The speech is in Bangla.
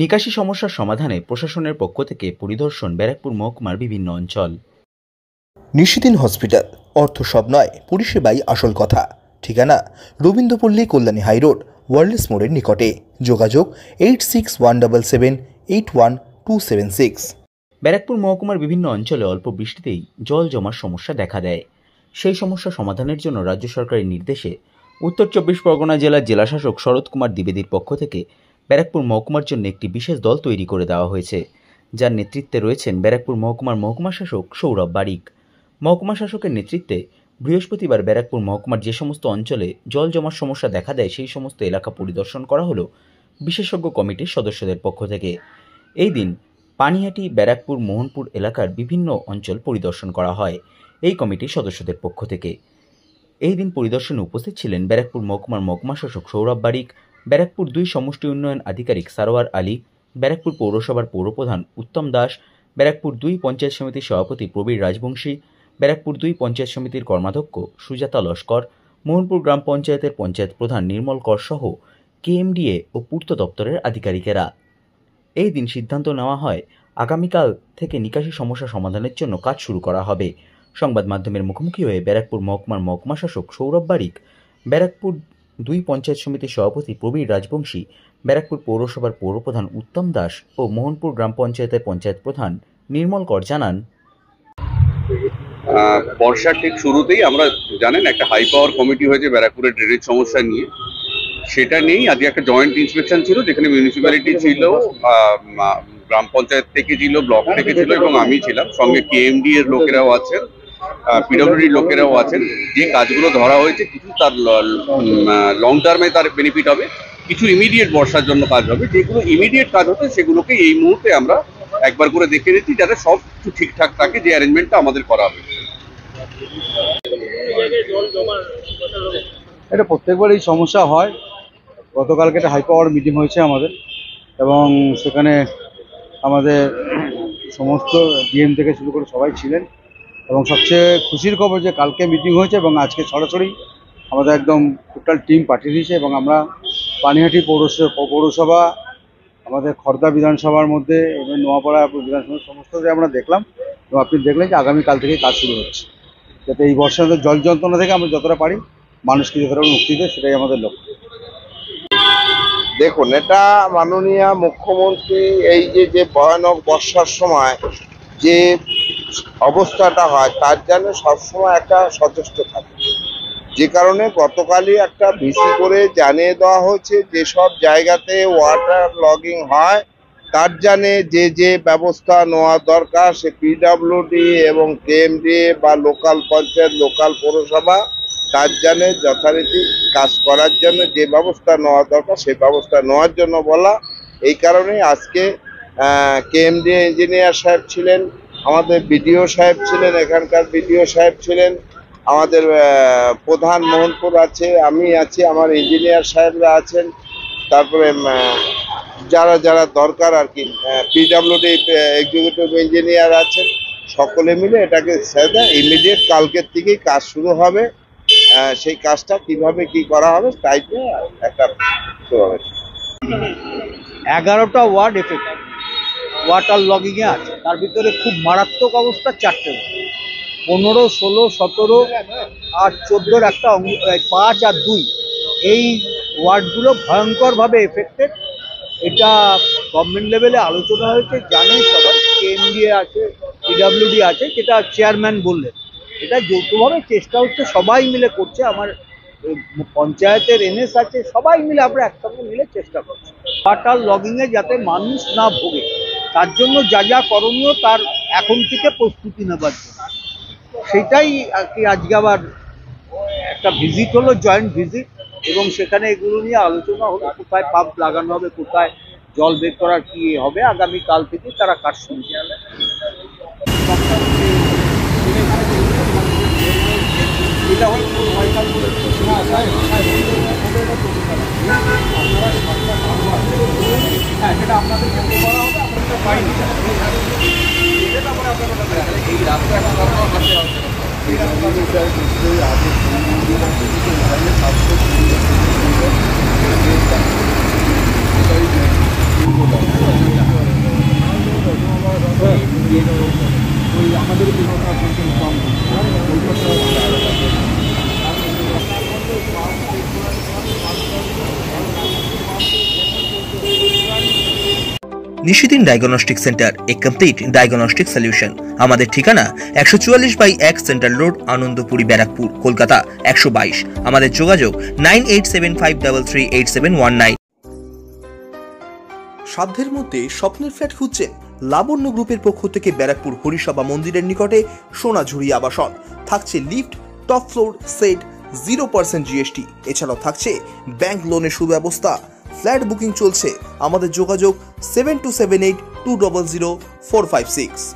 নিকাশি সমস্যার সমাধানে প্রশাসনের পক্ষ থেকে পরিদর্শন ব্যারাকপুর মহকুমার বিভিন্ন অঞ্চল। নিশিদিন হসপিটাল, অর্থ সব নয়, পরিষেবাই আসল কথা। ঠিকানা রবীন্দ্রপল্লী, কল্যাণী হাইরোড, ওয়ার্ল্ডস মোড়ের নিকটে। যোগাযোগ 8617781276। ব্যারাকপুর মহকুমার বিভিন্ন অঞ্চলে অল্প বৃষ্টিতেই জল জমার সমস্যা দেখা দেয়। সেই সমস্যা সমাধানের জন্য রাজ্য সরকারের নির্দেশে উত্তর 24 পরগনা জেলার জেলাশাসক শরৎ কুমার দ্বিবেদীর পক্ষ থেকে ব্যারাকপুর মহকুমার জন্য একটি বিশেষ দল তৈরি করে দেওয়া হয়েছে, যার নেতৃত্বে রয়েছেন ব্যারাকপুর মহকুমার মহকুমা শাসক সৌরভ বারিক। মহকুমা শাসকের নেতৃত্বে বৃহস্পতিবার ব্যারাকপুর মহকুমার যে সমস্ত অঞ্চলে জল জমার সমস্যা দেখা দেয় সেই সমস্ত এলাকা পরিদর্শন করা হলো বিশেষজ্ঞ কমিটির সদস্যদের পক্ষ থেকে। এই দিন পানিহাটি, ব্যারাকপুর, মোহনপুর এলাকার বিভিন্ন অঞ্চল পরিদর্শন করা হয় এই কমিটির সদস্যদের পক্ষ থেকে। এই দিন পরিদর্শনে উপস্থিত ছিলেন ব্যারাকপুর মহকুমার মহকুমা শাসক সৌরভ বারিক, ব্যারাকপুর 2 সমষ্টি উন্নয়ন আধিকারিক সারোয়ার আলী, ব্যারাকপুর পৌরসভার পৌরপ্রধান উত্তম দাস, ব্যারাকপুর 2 পঞ্চায়েত সমিতির সভাপতি প্রবীর রাজবংশী, ব্যারাকপুর 2 পঞ্চায়েত সমিতির কর্মাধ্যক্ষ সুজাতা লস্কর, মোহনপুর গ্রাম পঞ্চায়েতের পঞ্চায়েত প্রধান নির্মল কর সহ কেএমডিএ ও পূর্ত দপ্তরের আধিকারিকেরা। এই দিন সিদ্ধান্ত নেওয়া হয় আগামীকাল থেকে নিকাশি সমস্যা সমাধানের জন্য কাজ শুরু করা হবে। সংবাদ মাধ্যমের মুখোমুখি হয়ে ব্যারাকপুর মহকুমার মহকুমা শাসক সৌরভ বারিক, ব্যারাকপুর 2 পঞ্চায়েত সমিতির সভাপতি প্রবীর রাজবংশী, ব্যারাকপুর পৌরসভার পৌরপ্রধান উত্তম দাস ও মোহনপুর গ্রাম পঞ্চায়েতের পঞ্চায়েত প্রধান নির্মল কর জানান, বর্ষার ঠিক শুরুতেই আমরা জানেন একটা হাই পাওয়ার কমিটি হয়েছে ব্যারাকপুরের ড্রেনেজ সমস্যা নিয়ে। সেটা নিয়েই আজকে একটা জয়েন্ট ইন্সপেকশন ছিল, যেখানে মিউনিসিপ্যালিটি ছিল, গ্রাম পঞ্চায়েত থেকে ছিল, ব্লক থেকে ছিল এবং আমি ছিলাম, সঙ্গে কেএমডি এর লোকেরাও আছেন, পিডব্লিউডির লোকেরাও আছেন। যে কাজগুলো ধরা হয়েছে কিছু তার লং টার্মে তার বেনিফিট হবে, কিছু ইমিডিয়েট বর্ষার জন্য কাজ হবে। যেগুলো ইমিডিয়েট কাজ হচ্ছে সেগুলোকে এই মুহূর্তে আমরা একবার করে দেখে নিচ্ছি, যাতে সব কিছু ঠিকঠাক থাকে, যে অ্যারেঞ্জমেন্টটা আমাদের করা হবে। এটা প্রত্যেকবার এই সমস্যা হয়। গতকালকে একটা হাই পাওয়ার মিটিং হয়েছে আমাদের, এবং সেখানে আমাদের সমস্ত ডিএম থেকে শুরু করে সবাই ছিলেন। এবং সবচেয়ে খুশির খবর যে কালকে মিটিং হয়েছে এবং আজকে সরাসরি আমাদের একদম টোটাল টিম পাঠিয়ে দিয়েছে, এবং আমরা পানিহাটি পৌরসভা, আমাদের খর্দা বিধানসভার মধ্যে এবং নোয়াপাড়া বিধানসভার সমস্ত আমরা দেখলাম, এবং আপনি দেখলেন যে আগামীকাল থেকে কাজ শুরু হচ্ছে, যাতে এই বর্ষার জল যন্ত্রণা থেকে আমরা যতটা পারি মানুষকে যতটা মুক্তি দেয়, সেটাই আমাদের লক্ষ্য। দেখুন, এটা মাননীয় মুখ্যমন্ত্রী এই যে ভয়ানক বর্ষার সময় যে অবস্থাটা হয় তার জন্য সবসময় একটা সচেষ্ট থাকে, যে কারণে গতকালই একটা ভিসি করে জানিয়ে দেওয়া হয়েছে যেসব জায়গাতে ওয়াটার লগিং হয় তার জন্য যে ব্যবস্থা নেওয়া দরকার, সে পিডব্লিউডি এবং কেএমডিএ বা লোকাল পঞ্চায়েত, লোকাল পৌরসভা তার জন্য যথারীতি কাজ করার জন্য যে ব্যবস্থা নেওয়া দরকার সেই ব্যবস্থা নেওয়ার জন্য বলা। এই কারণেই আজকে কেএমডিএ ইঞ্জিনিয়ার সাহেব ছিলেন, আমাদের বিডিও সাহেব ছিলেন, এখানকার বিডিও সাহেব ছিলেন, আমাদের প্রধান মোহনপুর আছে, আমি আছি, আমার ইঞ্জিনিয়ার সাহেবরা আছেন, তারপরে যারা যারা দরকার আর কি পিডব্লিউডি এক্সিকিউটিভ ইঞ্জিনিয়ার আছেন, সকলে মিলে এটাকে সেটা ইমিডিয়েট কালকের থেকেই কাজ শুরু হবে। সেই কাজটা কিভাবে কি করা হবে তাই একটা শুরু হবে। 11টা ওয়ার্ড এফেক্ট ওয়াটার লগিংয়ে আছে, তার ভিতরে খুব মারাত্মক অবস্থা 4টে, 15, 16, 17 আর 14 একটা 5 আর 2 এই ওয়ার্ডগুলো ভয়ঙ্করভাবে এফেক্টেড। এটা গভর্নমেন্ট লেভেলে আলোচনা হয়েছে, জানেন সবাই, কেএমডিএ আছে, পিডব্লিউডি আছে, যেটা চেয়ারম্যান বললেন। এটা যৌথভাবে চেষ্টা হচ্ছে, সবাই মিলে করছে, আমার পঞ্চায়েতের এনএস আছে, সবাই মিলে আমরা একসঙ্গে মিলে চেষ্টা করছি ওয়াটার লগিংয়ে যাতে মানুষ না ভোগে, তার জন্য যা যা করণীয় তার এখন থেকে প্রস্তুতি নেবার জন্য। সেটাই আর কি আজকে আবার একটা ভিজিট হলো, জয়েন্ট ভিজিট, এবং সেখানে এগুলো নিয়ে আলোচনা হলো, কোথায় পাম্প লাগানো হবে, কোথায় জল বের করার কি হবে। আগামীকাল থেকে তারা কাজ শুরু করবে। সেটা আপনাদের করা হবে, আপনাদের পাইনি এই রাস্তা এখন নিশিদিন ডায়াগনস্টিক সেন্টার, এ কমপ্লিট ডায়াগনস্টিক সলিউশন। আমাদের ঠিকানা 144/1 সেন্ট্রাল রোড, আনন্দপুরি, ব্যারাকপুর, কলকাতা 122। আমাদের যোগাযোগ 9875338719। সাধ্যের মধ্যে স্বপ্নের ফ্ল্যাট খুঁজছেন? লাবণ্য গ্রুপের পক্ষ থেকে ব্যারাকপুর হরিসভা মন্দিরের নিকটে সোনাঝুরি আবাসন। থাকছে lift, top floor, set, 0% GST। এছাড়াও থাকছে ব্যাংক লোনের সুব্যবস্থা। ফ্ল্যাট বুকিং চলছে। আমাদের যোগাযোগ 7278200456।